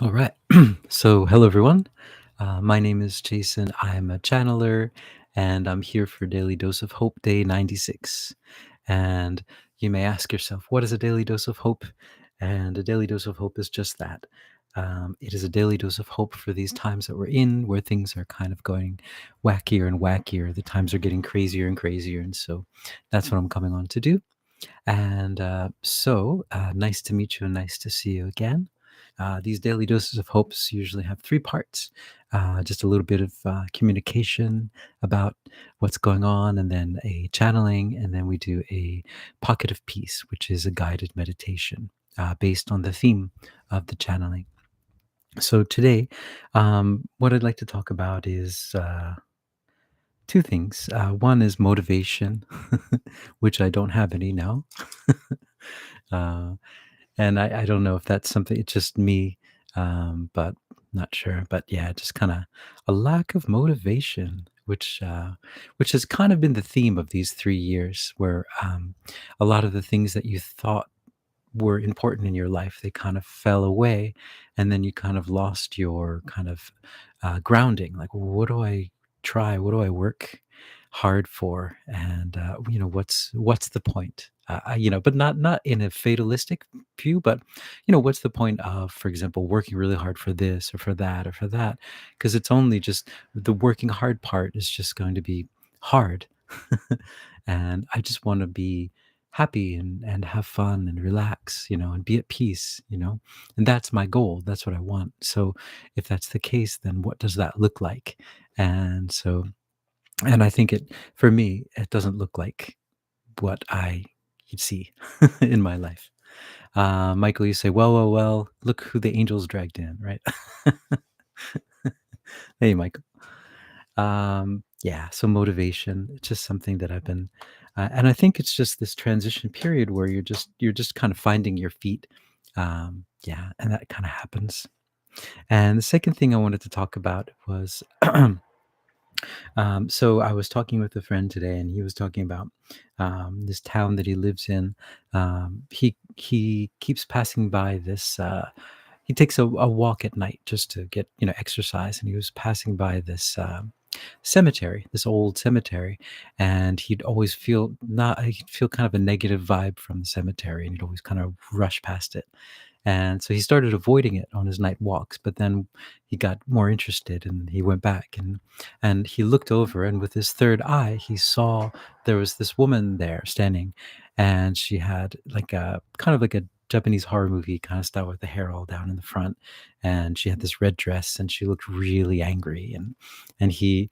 All right. So, hello everyone. My name is Jason. I'm a channeler and I'm here for Daily Dose of Hope Day 96. And you may ask yourself, what is a daily dose of hope? And a daily dose of hope is just that. It is a daily dose of hope for these times that we're in, where things are kind of going wackier and wackier. The times are getting crazier and crazier. And so that's what I'm coming on to do. And nice to meet you and nice to see you again. These daily doses of hopes usually have three parts, just a little bit of communication about what's going on, and then a channeling, and then we do a pocket of peace, which is a guided meditation based on the theme of the channeling. So today, what I'd like to talk about is two things. One is motivation, which I don't have any now. uh, And I don't know if that's something, it's just me, but not sure. But yeah, just kinda a lack of motivation, which has kind of been the theme of these 3 years where, a lot of the things that you thought were important in your life, they kind of fell away, and then you kind of lost your kind of, grounding. Like, what do I try? What do I work hard for? And, what's the point? But not in a fatalistic view, but, what's the point of, for example, working really hard for this or for that or for that? Because it's only just the working hard part is just going to be hard. And I just wanna be happy and have fun and relax, and be at peace, and that's my goal. That's what I want. So if that's the case, then what does that look like? And so, and I think for me, it doesn't look like what I see in my life. Michael, you say, well, look who the angels dragged in, right? Hey, Michael. Yeah, so motivation, it's just something that I've been, and I think it's just this transition period where you're just kind of finding your feet. Yeah, and that kind of happens. And the second thing I wanted to talk about was, so I was talking with a friend today, and he was talking about this town that he lives in. He keeps passing by this. He takes a walk at night just to get exercise, and he was passing by this cemetery, this old cemetery, and he'd feel kind of a negative vibe from the cemetery, and he'd always kind of rush past it. And so he started avoiding it on his night walks, but then he got more interested and he went back and he looked over, and with his third eye, he saw there was this woman there standing, and she had like a kind of like a Japanese horror movie kind of style with the hair all down in the front, and she had this red dress and she looked really angry, and he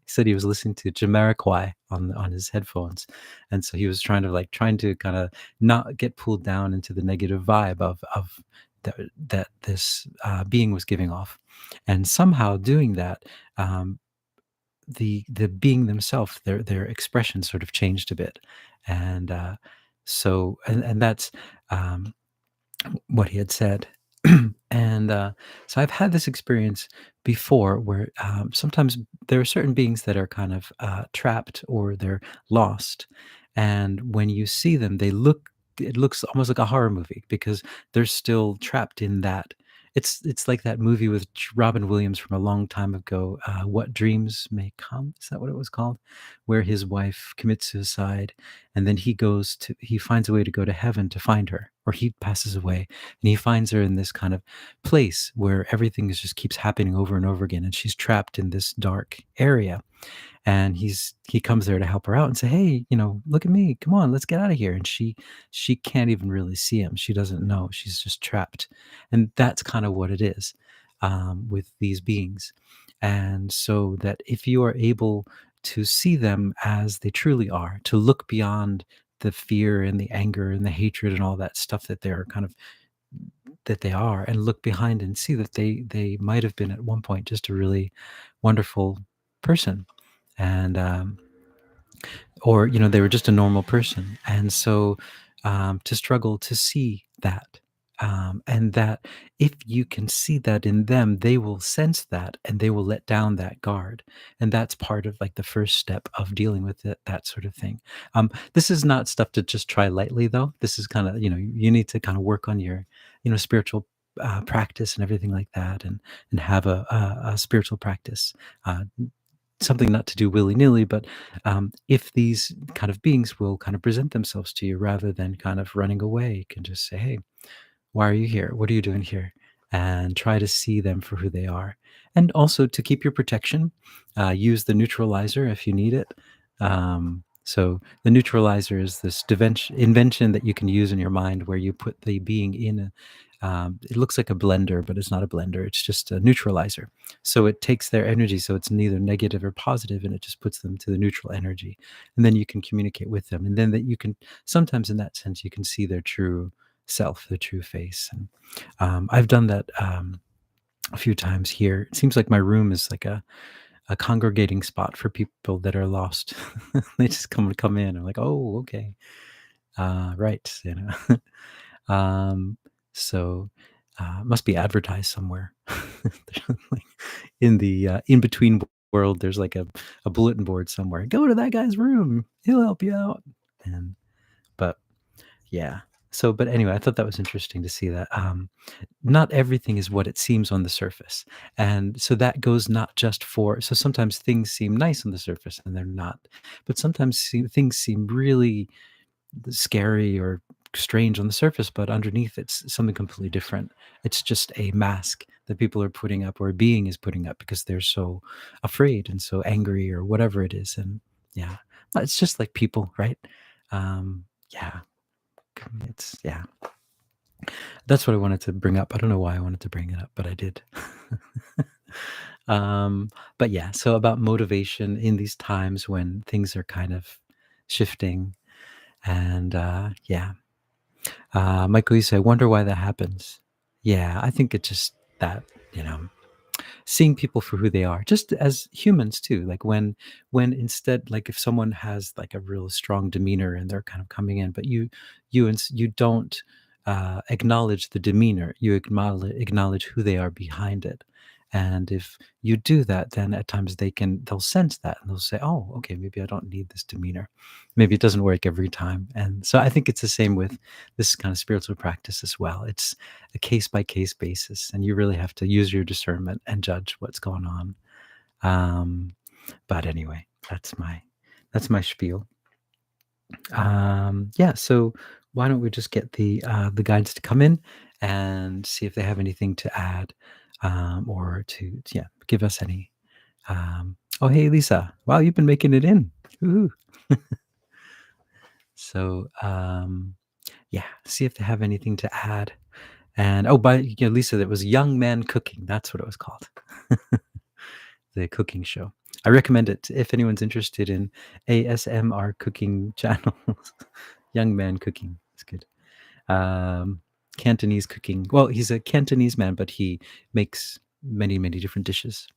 said he was listening to Jamiroquai on his headphones, and so he was trying to kind of not get pulled down into the negative vibe of that this being was giving off, and somehow doing that, um, the being themselves, their expression sort of changed a bit, and and that's um, what he had said. And so I've had this experience before where sometimes there are certain beings that are kind of trapped or they're lost. And when you see them, it looks almost like a horror movie because they're still trapped in that. It's like that movie with Robin Williams from a long time ago, What Dreams May Come. Is that what it was called? Where his wife commits suicide, and then he finds a way to go to heaven to find her, or he passes away, and he finds her in this kind of place where everything just keeps happening over and over again, and she's trapped in this dark area, and he comes there to help her out and say, hey, look at me, come on, let's get out of here. And she can't even really see him. She doesn't know, she's just trapped. And that's kind of what it is, with these beings. And so that if you are able to see them as they truly are, to look beyond the fear and the anger and the hatred and all that stuff that they are, and look behind and see that they might have been at one point just a really wonderful person, and or they were just a normal person, and so to struggle to see that, and that if you can see that in them, they will sense that and they will let down that guard, and that's part of like the first step of dealing with it, that sort of thing. This is not stuff to just try lightly, though. This is kind of, you need to kind of work on your spiritual practice and everything like that, and have a spiritual practice. Uh, Something not to do willy nilly, but if these kind of beings will kind of present themselves to you rather than kind of running away, you can just say, "Hey, why are you here? What are you doing here?" And try to see them for who they are. And also to keep your protection, use the neutralizer if you need it. So the neutralizer is this invention that you can use in your mind where you put the being in a, it looks like a blender, but it's not a blender. It's just a neutralizer. So it takes their energy, so it's neither negative or positive, and it just puts them to the neutral energy. And then you can communicate with them. And then that you can, sometimes in that sense, you can see their true self, the true face. And I've done that a few times here. It seems like my room is like a congregating spot for people that are lost. They just come in. I'm like, oh, okay, right, you know. um, so must be advertised somewhere. Like in the in between world, there's like a bulletin board somewhere. Go to that guy's room. He'll help you out. And but yeah. So, but anyway, I thought that was interesting to see that not everything is what it seems on the surface. And so that goes not just for, so sometimes things seem nice on the surface and they're not. But sometimes things seem really scary or strange on the surface, but underneath it's something completely different. It's just a mask that people are putting up or a being is putting up because they're so afraid and so angry or whatever it is. And yeah, it's just like people, right? Yeah, yeah, that's what I wanted to bring up. I don't know why I wanted to bring it up, but I did. um, but yeah, so about motivation in these times when things are kind of shifting, and yeah, Michael, you say, I wonder why that happens. Yeah, I think it's just that, you know, seeing people for who they are, just as humans too. Like when instead, like if someone has like a real strong demeanor and they're kind of coming in, but you don't acknowledge the demeanor, you acknowledge who they are behind it. And if you do that, then at times they'll sense that and they'll say, oh, okay, maybe I don't need this demeanor. Maybe it doesn't work every time. And so I think it's the same with this kind of spiritual practice as well. It's a case by case basis, and you really have to use your discernment and judge what's going on. Um, but anyway, that's my spiel. Yeah, so why don't we just get the guides to come in and see if they have anything to add, or to yeah, give us any. Oh, hey, Lisa! Wow, you've been making it in. Woohoo. So yeah, see if they have anything to add. And oh, by Lisa, that was Young Man Cooking. That's what it was called. The cooking show. I recommend it if anyone's interested in ASMR cooking channels. Young Man Cooking. It's good. Um, Cantonese cooking. Well, he's a Cantonese man, but he makes many, many different dishes.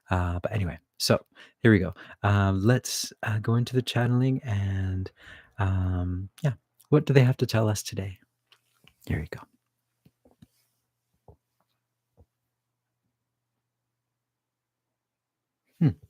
But anyway, so here we go. Let's go into the channeling and yeah, what do they have to tell us today? Here we go.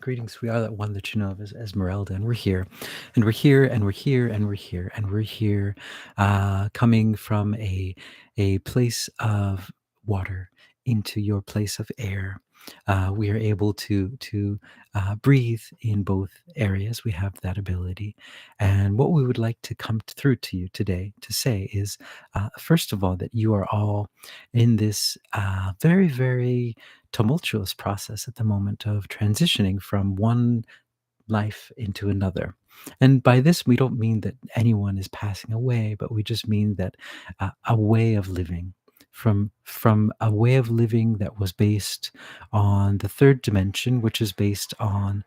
Greetings. We are that one that you know of as Esmeralda, and we're here, and we're here, and we're here, and we're here, and we're here, coming from a place of water into your place of air. We are able to breathe in both areas. We have that ability, and what we would like to come through to you today to say is, first of all, that you are all in this very, very tumultuous process at the moment of transitioning from one life into another. And by this, we don't mean that anyone is passing away, but we just mean that a way of living, from a way of living that was based on the third dimension, which is based on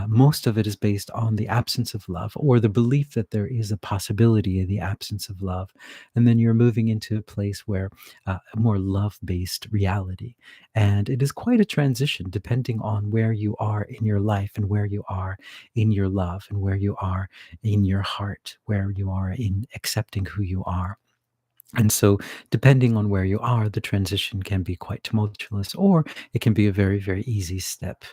most of it is based on the absence of love or the belief that there is a possibility in the absence of love. And then you're moving into a place where a more love based reality. And it is quite a transition depending on where you are in your life and where you are in your love and where you are in your heart, where you are in accepting who you are. And so, depending on where you are, the transition can be quite tumultuous, or it can be a very, very easy step,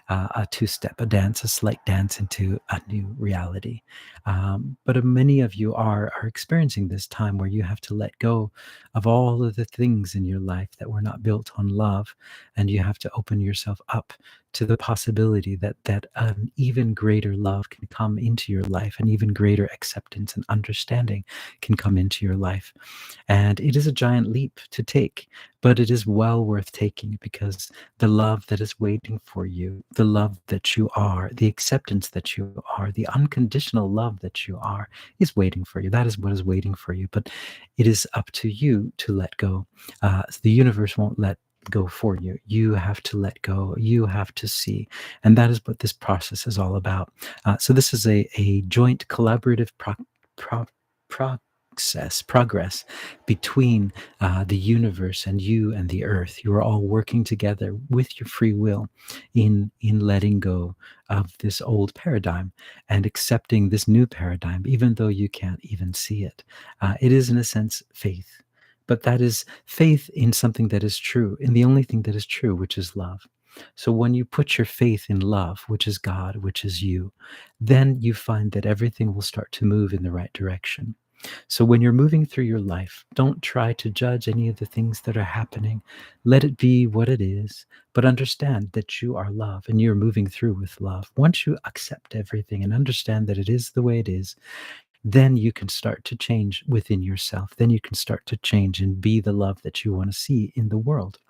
a two step, a dance, a slight dance into a new reality. But many of you are experiencing this time where you have to let go of all of the things in your life that were not built on love, and you have to open yourself up to the possibility that an even greater love can come into your life, an even greater acceptance and understanding can come into your life. And it is a giant leap to take, but it is well worth taking because the love that is waiting for you, the love that you are, the acceptance that you are, the unconditional love that you are, is waiting for you. That is what is waiting for you. But it is up to you to let go. The universe won't let go for you. You have to let go. You have to see. And that is what this process is all about. So this is a joint collaborative pro, progress between the universe and you and the earth. You are all working together with your free will in letting go of this old paradigm and accepting this new paradigm, even though you can't even see it. It is, in a sense, faith. But that is faith in something that is true, in the only thing that is true, which is love. So when you put your faith in love, which is God, which is you, then you find that everything will start to move in the right direction. So when you're moving through your life, don't try to judge any of the things that are happening. Let it be what it is, but understand that you are love and you're moving through with love. Once you accept everything and understand that it is the way it is, then you can start to change within yourself. Then you can start to change and be the love that you want to see in the world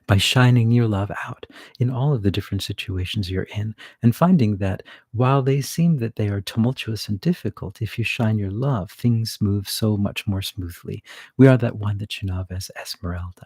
by shining your love out in all of the different situations you're in and finding that while they seem that they are tumultuous and difficult, if you shine your love, things move so much more smoothly. We are that one that you know of as Esmeralda.